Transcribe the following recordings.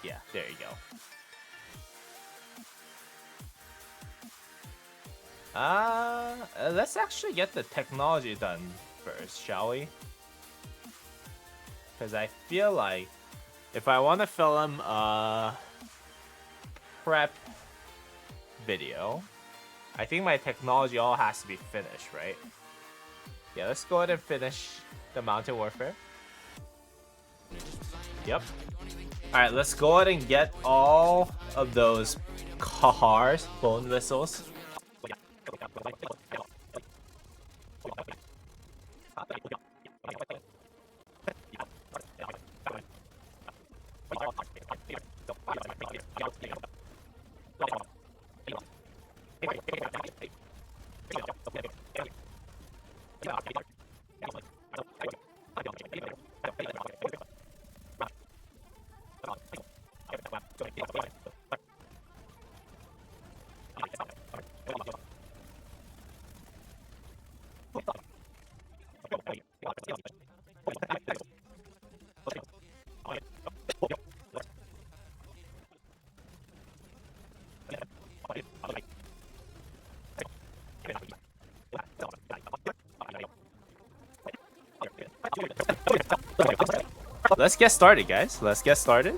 Yeah, there you go. Let's actually get the technology done first, shall we? Because I feel like if I want to film a prep video, I think my technology all has to be finished, right? Yeah, let's go ahead and finish the Mountain Warfare. Yep. Alright, let's go ahead and get all of those cars, bone whistles. Let's get started, guys. Let's get started.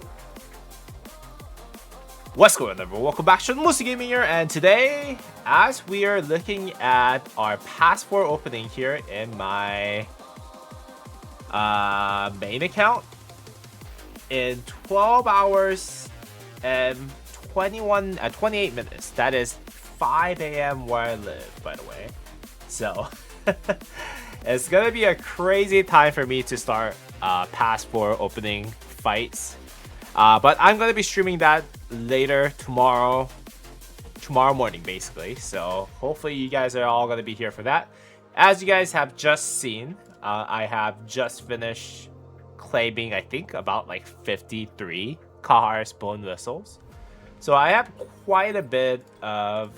What's going on, everyone? Welcome back to the Lucy Gaming here, and today, as we are looking at our passport opening here in my main account, in 12 hours and 28 minutes. That is 5 a.m. where I live, by the way. So it's gonna be a crazy time for me to start passport opening fights. But I'm gonna be streaming that later tomorrow morning, basically. So hopefully you guys are all gonna be here for that. As you guys have just seen, I have just finished claiming, I think, about like 53 Kahar's bone whistles. So I have quite a bit of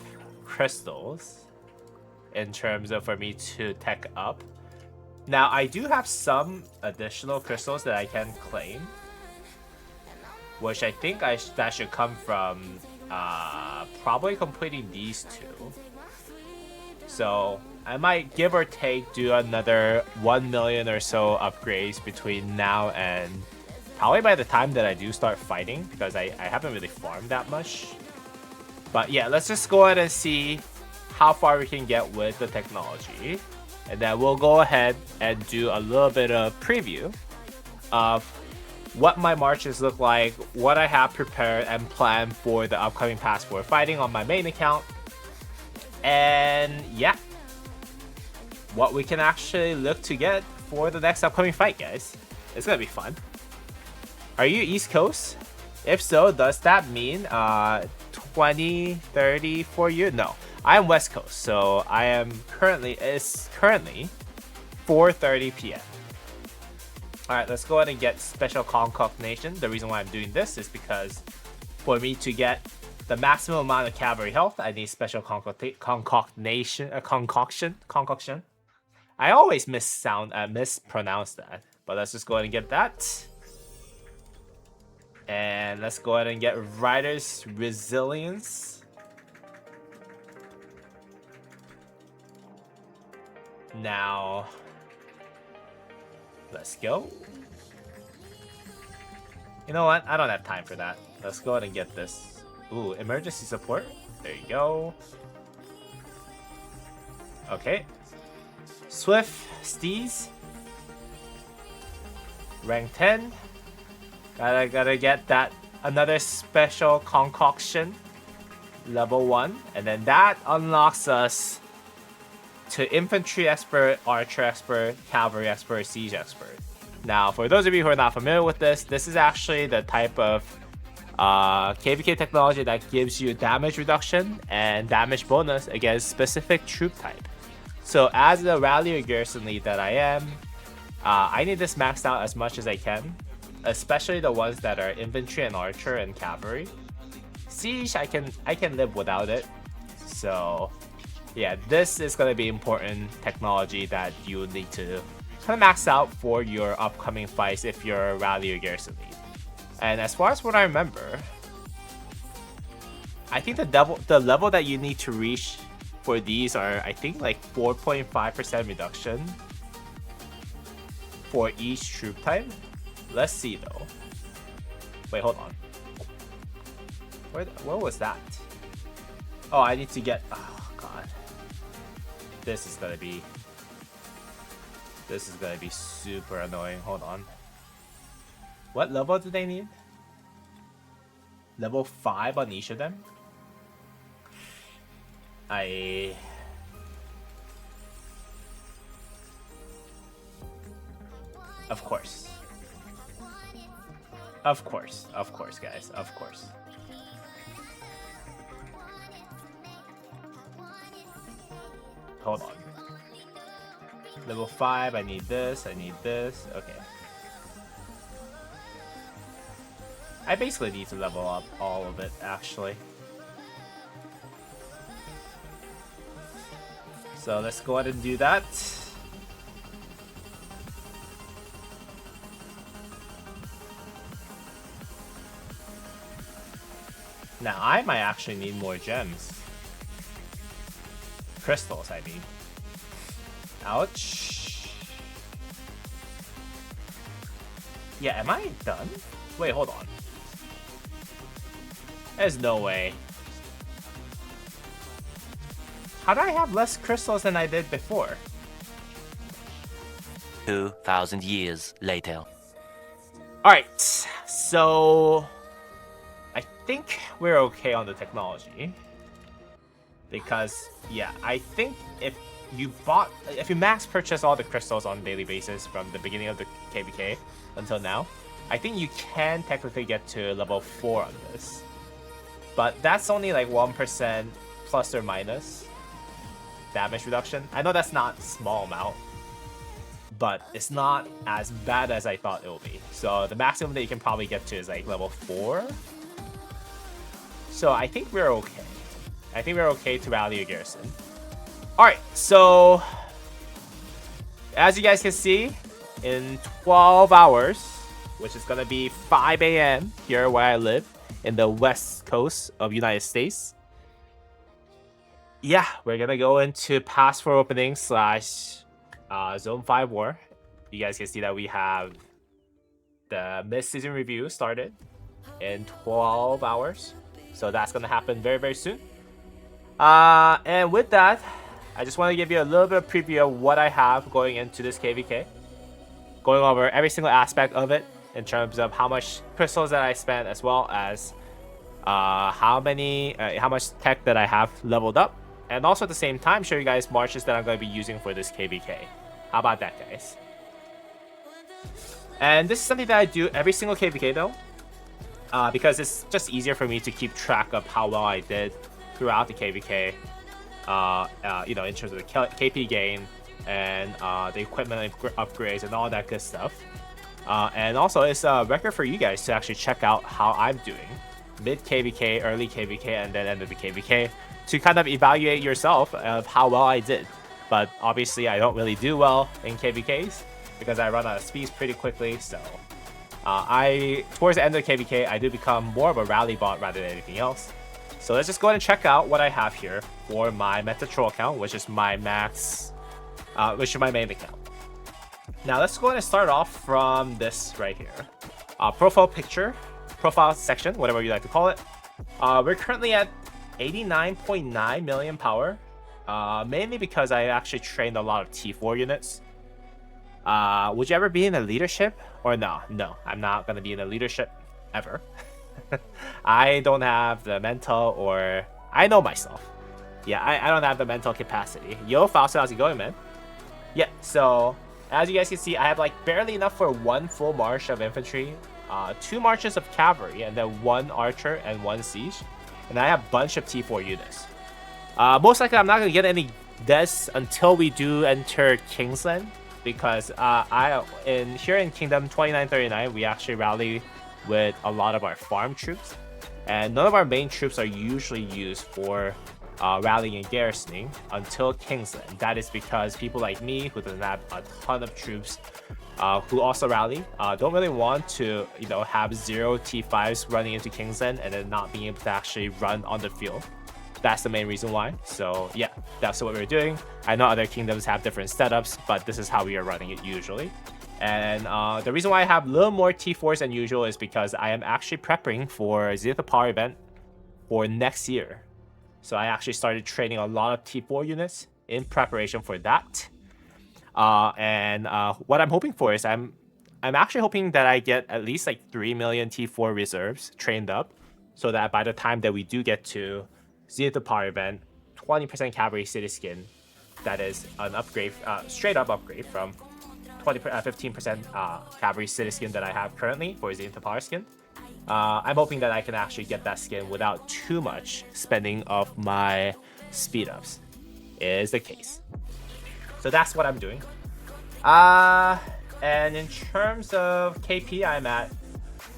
crystals in terms of for me to tech up. Now I do have some additional crystals that I can claim, which I think that should come from probably completing these two. So I might give or take do another 1 million or so upgrades between now and probably by the time that I do start fighting, because I haven't really farmed that much. But yeah, let's just go ahead and see how far we can get with the technology. And then we'll go ahead and do a little bit of preview of what my marches look like, what I have prepared and planned for the upcoming passport fighting on my main account. And yeah, what we can actually look to get for the next upcoming fight, guys. It's gonna be fun. Are you East Coast? If so, does that mean 20:30 for you? No, I am West Coast, so I am currently 4:30 p.m. Alright, let's go ahead and get special concoction. The reason why I'm doing this is because for me to get the maximum amount of cavalry health, I need special concoction. I always mispronounce that, but let's just go ahead and get that. And let's go ahead and get Rider's Resilience. Now, let's go. You know what? I don't have time for that. Let's go ahead and get this. Ooh, emergency support. There you go. Okay. Swift Steez. Rank 10. Gotta get that another special concoction. Level 1. And then that unlocks us to Infantry Expert, Archer Expert, Cavalry Expert, Siege Expert. Now, for those of you who are not familiar with this, this is actually the type of KVK technology that gives you damage reduction and damage bonus against specific troop type. So as the rally or garrison lead that I am, I need this maxed out as much as I can, especially the ones that are infantry and archer and cavalry. Siege, I can live without it. So yeah, this is going to be important technology that you need to kind of max out for your upcoming fights if you're a rally or garrison lead. And as far as what I remember, I think the level that you need to reach for these are, I think, like 4.5% reduction for each troop type. Let's see though. Wait, hold on. What was that? Oh, I need to get. Oh god, this is gonna be super annoying. Hold on. What level do they need? Level 5 on each of them? Of course. Of course, guys, of course. Hold on. Level 5, I need this, okay. I basically need to level up all of it, actually. So let's go ahead and do that. Now, I might actually need more gems. Crystals, I mean. Ouch. Yeah, am I done? Wait, hold on. There's no way. How do I have less crystals than I did before? 2,000 years later. Alright, so I think we're okay on the technology. Because, yeah, I think if you max purchase all the crystals on a daily basis from the beginning of the KVK until now, I think you can technically get to level 4 on this. But that's only like 1% plus or minus damage reduction. I know that's not a small amount, but it's not as bad as I thought it will be. So the maximum that you can probably get to is like level 4. So I think we're okay. I think we're okay to rally a garrison. Alright, so as you guys can see, in 12 hours, which is going to be 5 a.m. here where I live, in the west coast of United States. Yeah, we're gonna go into Pass 4 opening / Zone 5 war. You guys can see that we have the mid-season review started in 12 hours. So that's gonna happen very, very soon. And with that, I just want to give you a little bit of preview of what I have going into this KVK. Going over every single aspect of it, in terms of how much crystals that I spent, as well as how much tech that I have leveled up, and also at the same time show you guys marches that I'm going to be using for this KVK. How about that, guys? And this is something that I do every single KVK though, because it's just easier for me to keep track of how well I did throughout the KVK. You know, in terms of the KP gain and the equipment upgrades and all that good stuff. And also, it's a record for you guys to actually check out how I'm doing mid KVK, early KVK, and then end of the KVK to kind of evaluate yourself of how well I did. But obviously, I don't really do well in KVKs because I run out of speeds pretty quickly. So towards the end of the KVK, I do become more of a rally bot rather than anything else. So let's just go ahead and check out what I have here for my Meta Troll account, which is my which is my main account. Now let's go ahead and start off from this right here. Profile section, whatever you like to call it. We're currently at 89.9 million power, mainly because I actually trained a lot of T4 units. Would you ever be in a leadership? Or no, I'm not going to be in a leadership ever. I don't have the mental, or I know myself. Yeah, I don't have the mental capacity. Yo, Fausto, how's it going, man? Yeah, so as you guys can see, I have like barely enough for 1 full march of infantry, 2 marches of cavalry, and then 1 archer and 1 siege. And I have a bunch of T4 units. Most likely, I'm not going to get any deaths until we do enter Kingsland, because here in Kingdom 2939, we actually rally with a lot of our farm troops, and none of our main troops are usually used for rallying and garrisoning until Kingsland. That is because people like me, who doesn't have a ton of troops, who also rally, don't really want to, have 0 T5s running into Kingsland and then not being able to actually run on the field. That's the main reason why. So yeah, that's what we're doing. I know other kingdoms have different setups, but this is how we are running it usually. And the reason why I have a little more T4s than usual is because I am actually prepping for Zenith of Power event for next year. So I actually started training a lot of T4 units in preparation for that. And what I'm hoping for is I'm actually hoping that I get at least like 3 million T4 reserves trained up, so that by the time that we do get to Zenith of Power event, 20% cavalry city skin, that is an upgrade, straight up upgrade from 15% cavalry city skin that I have currently for Zenith of Power skin. I'm hoping that I can actually get that skin without too much spending of my speed ups, is the case. So that's what I'm doing. And in terms of KP, I'm at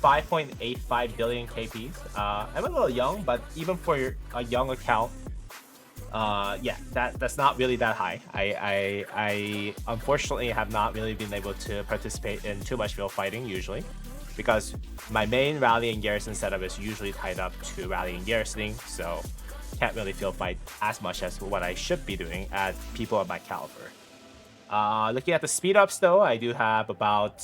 5.85 billion KPs. I'm a little young, but even for a young account, yeah, that's not really that high. I unfortunately have not really been able to participate in too much field fighting usually, because my main rally and garrison setup is usually tied up to rally and garrisoning, so can't really field fight as much as what I should be doing at people of my caliber. Looking at the speed ups though, I do have about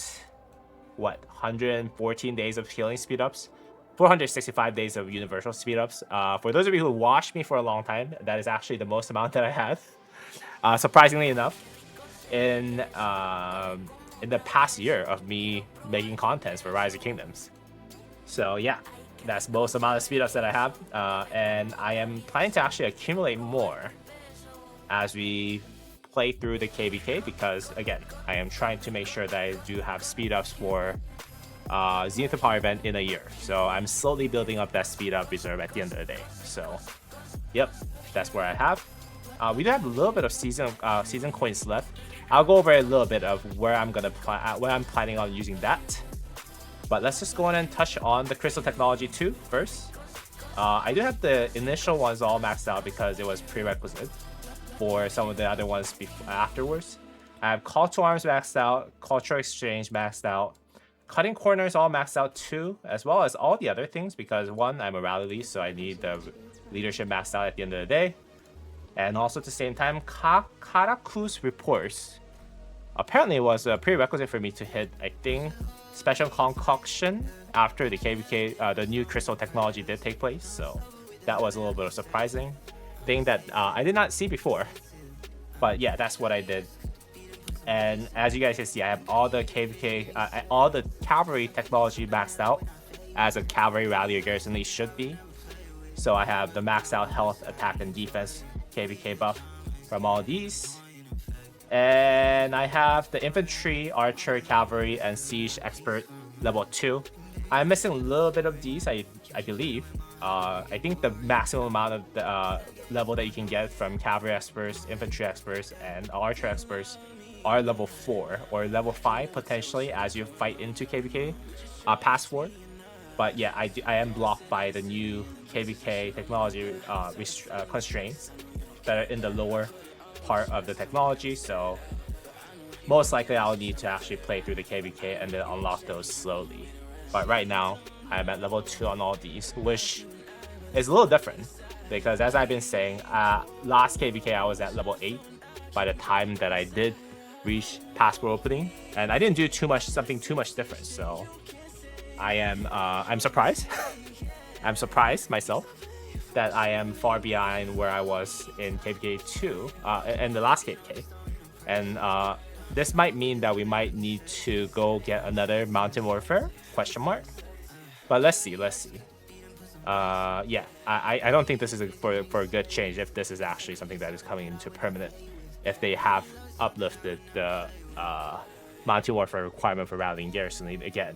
114 days of healing speed ups, 465 days of universal speed ups. For those of you who watched me for a long time, that is actually the most amount that I have. Surprisingly enough, in the past year of me making contents for Rise of Kingdoms. So yeah, that's most amount of speed ups that I have, and I am planning to actually accumulate more as we play through the KVK, because again, I am trying to make sure that I do have speed ups for Zenith of Power event in a year. So I'm slowly building up that speed up reserve at the end of the day. So yep, that's where I have. We do have a little bit of season coins left. I'll go over a little bit of where I'm planning on using that. But let's just go on and touch on the crystal technology too first. I do have the initial ones all maxed out because it was prerequisite for some of the other ones afterwards. I have Call to Arms maxed out, Cultural Exchange maxed out, Cutting Corners all maxed out too, as well as all the other things, because one, I'm a rally lead, so I need the leadership maxed out at the end of the day. And also at the same time, Karaku's reports. Apparently it was a prerequisite for me to hit, I think, Special Concoction after the KVK, the new crystal technology did take place, so that was a little bit of surprising thing that I did not see before. But yeah, that's what I did. And as you guys can see, I have all the KVK, all the cavalry technology maxed out as a cavalry rally or garrison lead should be. So I have the maxed out health, attack, and defense KVK buff from all these. And I have the infantry, archer, cavalry, and siege expert level 2. I'm missing a little bit of these, I believe. I think the maximum amount of the level that you can get from cavalry experts, infantry experts, and archer experts are level 4 or level 5 potentially as you fight into KVK pass forward. But yeah, I am blocked by the new KVK technology constraints that are in the lower part of the technology, so most likely I'll need to actually play through the KVK and then unlock those slowly. But right now, I'm at level 2 on all these, which is a little different because as I've been saying, last KVK I was at level 8 by the time that I did reach passport opening, and I didn't do something too much different, so I'm surprised. I'm surprised myself that I am far behind where I was in KVK 2, in the last KVK. And this might mean that we might need to go get another Mountain Warfare, ? But let's see. Yeah, I don't think this is for a good change if this is actually something that is coming into permanent. If they have uplifted the Mountain Warfare requirement for rallying garrison lead again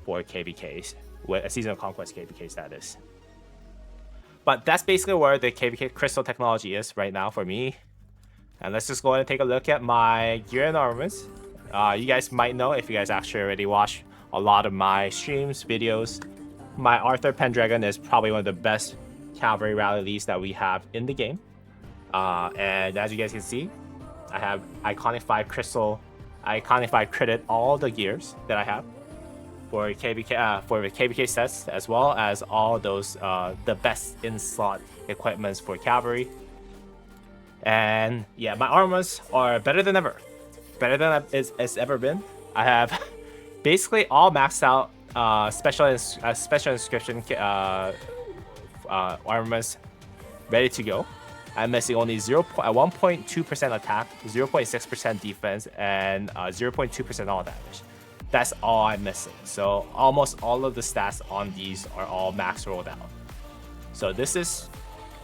for KVKs, with a Season of Conquest KVKs that is. But that's basically where the KVK crystal technology is right now for me. And let's just go ahead and take a look at my gear and armaments. You guys might know, if you guys actually already watched a lot of my streams, videos, my Arthur Pendragon is probably one of the best cavalry rally leads that we have in the game. And as you guys can see, I have Iconic 5 Crystal, Iconic 5 Credit, all the gears that I have for the KBK sets, as well as all those the best in slot equipments for cavalry. And yeah, my armors are better than ever, better than it's ever been. I have basically all maxed out special inscription armors ready to go. I'm missing only 1.2% attack, 0.6% defense, and 0.2% all damage. That's all I'm missing. So almost all of the stats on these are all max rolled out. So this is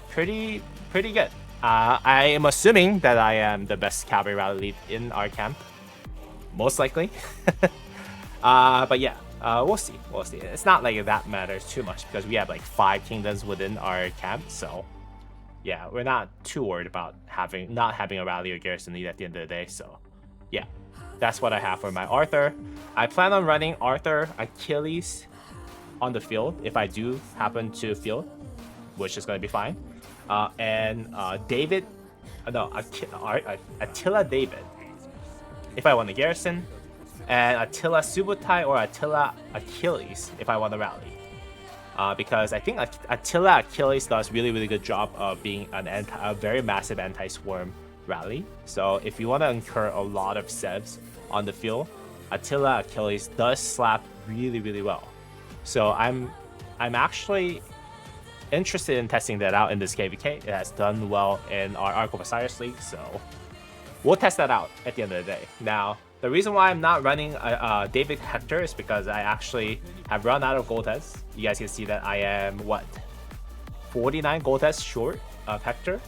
pretty good. I am assuming that I am the best cavalry rally lead in our camp, most likely. But yeah, we'll see. We'll see. It's not like that matters too much because we have like 5 kingdoms within our camp. So yeah, we're not too worried about not having a rally or garrison lead at the end of the day. So yeah, that's what I have for my Arthur. I plan on running Arthur, Achilles on the field if I do happen to field, which is going to be fine. And David, no, Attila David if I want the garrison, and Attila Subutai or Attila Achilles if I want the rally. Because I think Attila Achilles does really good job of being a very massive anti-swarm rally. So if you want to incur a lot of sevs on the field, Attila Achilles does slap really well. So I'm actually interested in testing that out in this KVK. It has done well in our Arc of Osiris League, so we'll test that out at the end of the day. Now, the reason why I'm not running David Hector is because I actually have run out of gold tests. You guys can see that I am, 49 gold tests short of Hector,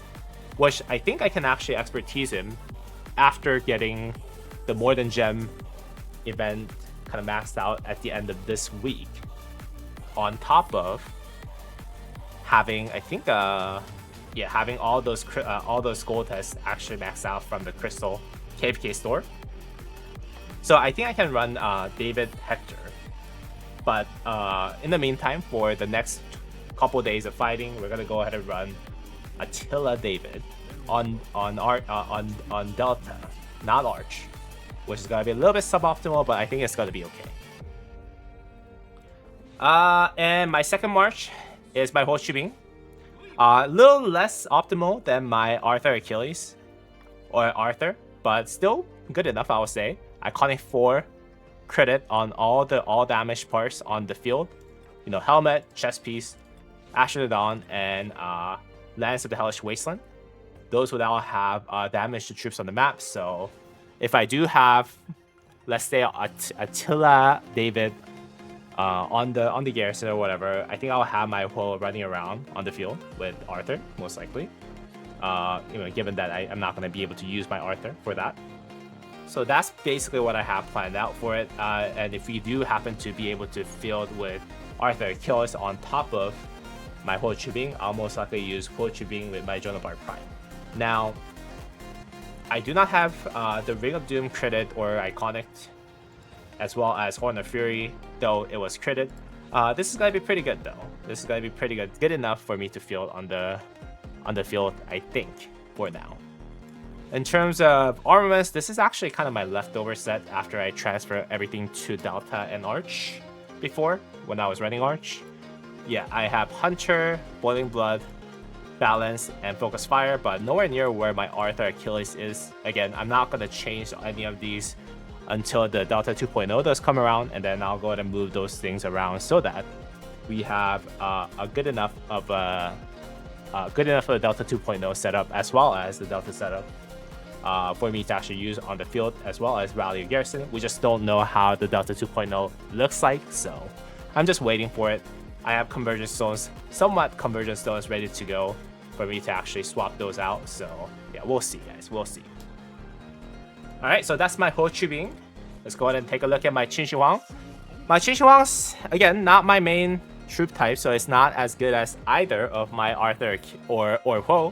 which I think I can actually expertise him after getting the More Than Gem event kind of maxed out at the end of this week, on top of having, I think, having all those gold tests actually maxed out from the Crystal KPK store. So I think I can run David Hector, but in the meantime, for the next couple days of fighting, we're gonna go ahead and run Attila David on Delta, not Arch, which is gonna be a little bit suboptimal, but I think it's gonna be okay. And my second march is my Ho Chi Minh. A little less optimal than my Arthur Achilles or Arthur, but still good enough, I would say. Iconic 4 credit on all damage parts on the field. You know, helmet, chest piece, Ash of the Dawn, and Lance of the Hellish Wasteland. Those would all have damage to troops on the map. So if I do have, let's say, Attila David on the garrison or whatever, I think I'll have my whole running around on the field with Arthur, most likely. Given that I'm not going to be able to use my Arthur for that. So that's basically what I have planned out for it. And if we do happen to be able to field with Arthur Achilles on top of my Ho Chi Minh, I'll most likely use Ho Chi Minh with my Joan of Arc Prime. Now, I do not have the Ring of Doom credit or Iconic, as well as Horn of Fury, though it was critted. This is gonna be pretty good though. This is gonna be pretty good enough for me to field on the field, I think, for now. In terms of armaments, this is actually kind of my leftover set after I transfer everything to Delta and Arch before, when I was running Arch. Yeah, I have Hunter, Boiling Blood, Balance, and Focus Fire, but nowhere near where my Arthur Achilles is. Again, I'm not going to change any of these until the Delta 2.0 does come around, and then I'll go ahead and move those things around so that we have a good enough of a Delta 2.0 setup, as well as the Delta setup for me to actually use on the field, as well as rally or garrison. We just don't know how the Delta 2.0 looks like, so I'm just waiting for it. I have conversion stones, somewhat conversion stones ready to go for me to actually swap those out. So yeah, we'll see, guys. We'll see. All right, so that's my Ho Chi Minh. Let's go ahead and take a look at my Qin Shi Huang. My Qin Shi Huang's, again, not my main troop type, so it's not as good as either of my Arthur or Ho,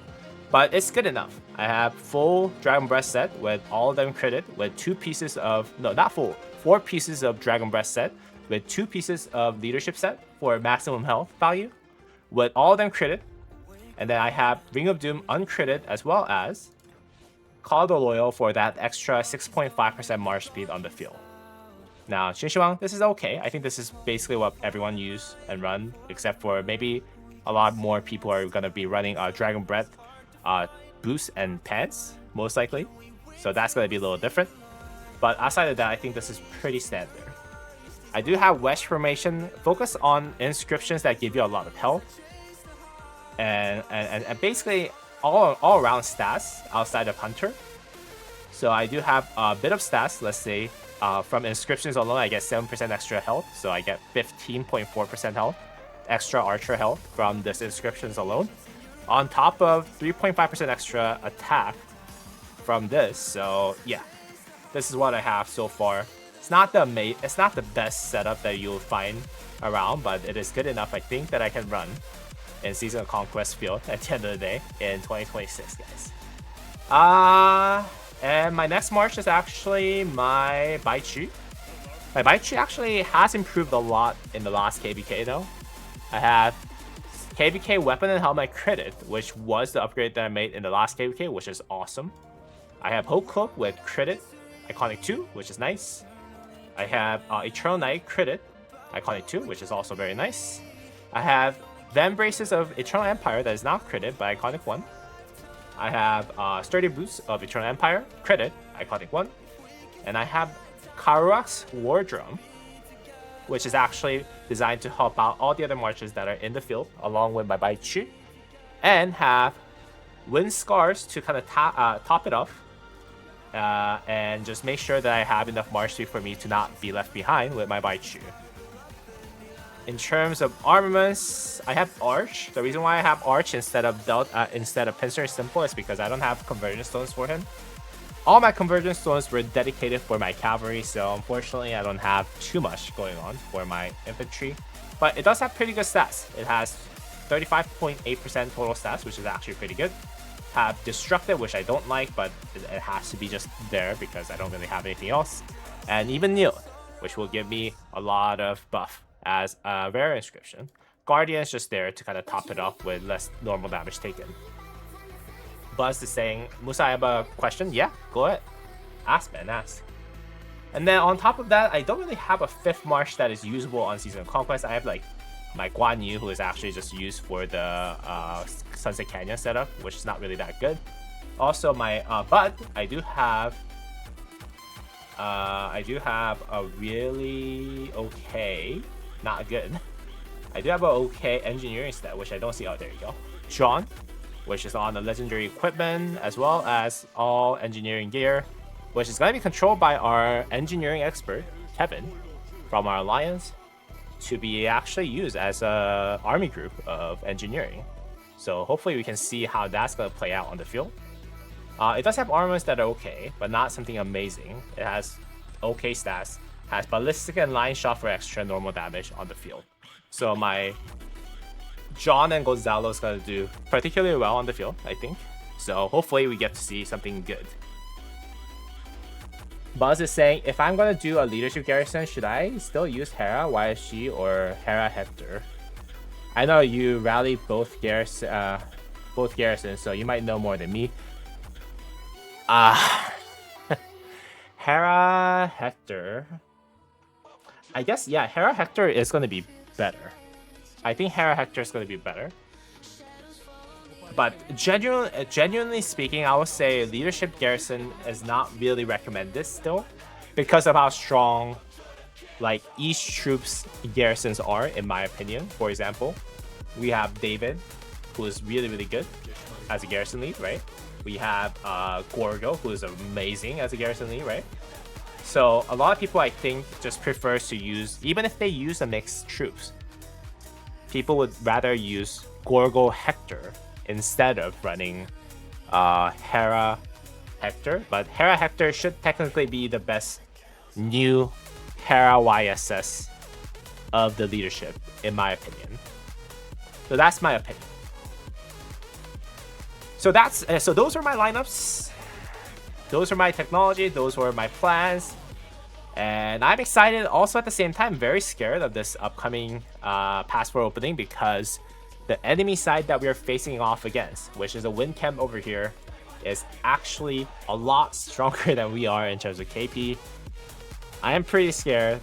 but it's good enough. I have full Dragon Breath set with all of them critted with 2 pieces of, no, not full, 4 pieces of Dragon Breath set with 2 pieces of leadership set for maximum health value, with all of them critted, And then I have Ring of Doom uncritted as well as Call the Loyal for that extra 6.5% march speed on the field. Now, Xinxiang, this is okay. I think this is basically what everyone use and run, except for maybe a lot more people are going to be running Dragon Breath boost and pants, most likely. So that's going to be a little different. But outside of that, I think this is pretty standard. I do have Wedge Formation, focus on inscriptions that give you a lot of health. And basically all around stats outside of Hunter. So I do have a bit of stats, let's say, from inscriptions alone, I get 7% extra health. So I get 15.4% health, extra archer health from this inscriptions alone. On top of 3.5% extra attack from this. So yeah, this is what I have so far. It's not the best setup that you'll find around, but it is good enough, I think, that I can run in Season of Conquest field at the end of the day in 2026, guys. And my next march is actually my Baichu. My Baichu actually has improved a lot in the last KBK though. I have KBK Weapon and Helmet Critted, which was the upgrade that I made in the last KBK, which is awesome. I have Hope Cloak with Critted, Iconic 2, which is nice. I have Eternal Knight Critted, Iconic 2, which is also very nice. I have Van Braces of Eternal Empire that is not critted by Iconic 1. I have Sturdy Boots of Eternal Empire, critted, Iconic 1. And I have Karuak's War Drum, which is actually designed to help out all the other marches that are in the field, along with my Baichu. And have Wind Scars to kind of top it off. And just make sure that I have enough march speed for me to not be left behind with my Baichu. In terms of armaments, I have Arch. The reason why I have Arch instead of Pincer Simple is because I don't have conversion stones for him. All my conversion stones were dedicated for my cavalry, so unfortunately I don't have too much going on for my infantry. But it does have pretty good stats. It has 35.8% total stats, which is actually pretty good. Have Destructive, which I don't like, but it has to be just there because I don't really have anything else. And even Kneel, which will give me a lot of buff as a rare inscription. Guardian is just there to kind of top it off with less normal damage taken. Buzz is saying, Musa, I have a question. Yeah, go ahead. Ask, man, ask. And then on top of that, I don't really have a 5th march that is usable on Season of Conquest. I have like my Guan Yu, who is actually just used for the Sunset Canyon setup, which is not really that good. Also, my Bud, I do have a really okay, not good. I do have an okay engineering stat, which I don't see. Oh, there you go. Sean, which is on the legendary equipment, as well as all engineering gear, which is going to be controlled by our engineering expert, Kevin, from our alliance, to be actually used as a army group of engineering. So hopefully we can see how that's going to play out on the field. It does have armors that are okay, but not something amazing. It has okay stats, has ballistic and line shot for extra normal damage on the field. So my John and Gonzalo is going to do particularly well on the field, I think. So hopefully we get to see something good. Buzz is saying, if I'm going to do a leadership garrison, should I still use Hera, YSG, or Hera Hector? I know you rally both garrisons, so you might know more than me. Hera Hector. I guess, yeah, Hera Hector is going to be better. I think Hera Hector is going to be better. But genuinely speaking, I would say leadership garrison is not really recommended still, because of how strong like each troop's garrisons are, in my opinion. For example, we have David, who is really, really good as a garrison lead, right? We have Gorgo, who is amazing as a garrison lead, right? So a lot of people, I think, just prefers to use, even if they use a mixed troops, people would rather use Gorgo Hector instead of running Hera Hector. But Hera Hector should technically be the best new Hera YSS of the leadership, in my opinion. So that's my opinion. So those are my lineups. Those are my technology. Those were my plans. And I'm excited, also at the same time, very scared of this upcoming Pass 4 opening, because the enemy side that we are facing off against, which is a wind camp over here, is actually a lot stronger than we are in terms of KP. I am pretty scared,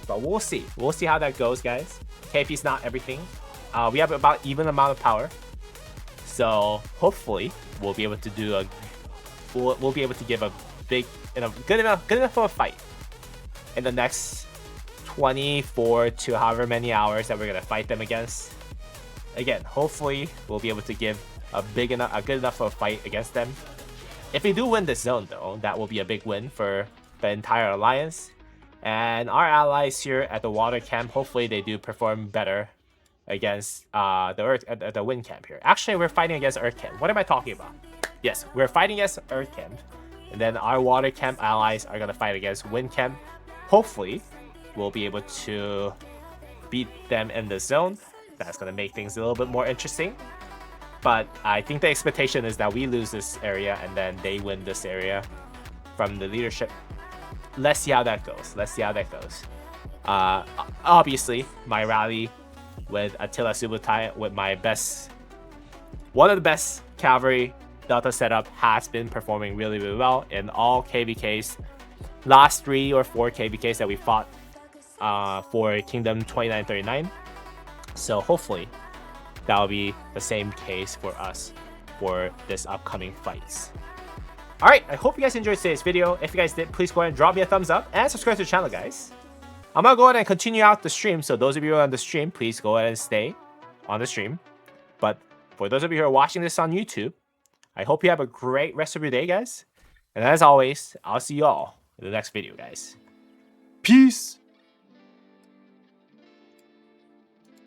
but we'll see. We'll see how that goes, guys. KP is not everything. We have about even amount of power, so hopefully we'll be able to do a we'll be able to give a big good enough of a fight in the next 24 to however many hours that we're gonna fight them against. Again, hopefully we'll be able to give a good enough of a fight against them. If we do win this zone, though, that will be a big win for the entire alliance. And our allies here at the water camp, hopefully they do perform better against the wind camp here. Actually, we're fighting against earth camp. What am I talking about? Yes, we're fighting against earth camp, and then our water camp allies are gonna fight against wind camp. Hopefully, we'll be able to beat them in the zone. That's gonna make things a little bit more interesting. But I think the expectation is that we lose this area and then they win this area from the leadership. Let's see how that goes. Let's see how that goes. Obviously, my rally with Attila Subutai with one of the best cavalry Delta setup has been performing really, really well in all KVKs. Last 3 or 4 KVKs that we fought for Kingdom 2939. So hopefully that'll be the same case for us for this upcoming fights. Alright, I hope you guys enjoyed today's video. If you guys did, please go ahead and drop me a thumbs up and subscribe to the channel, guys. I'm gonna go ahead and continue out the stream, so those of you on the stream, please go ahead and stay on the stream. But for those of you who are watching this on YouTube, I hope you have a great rest of your day, guys. And as always, I'll see you all in the next video, guys. Peace!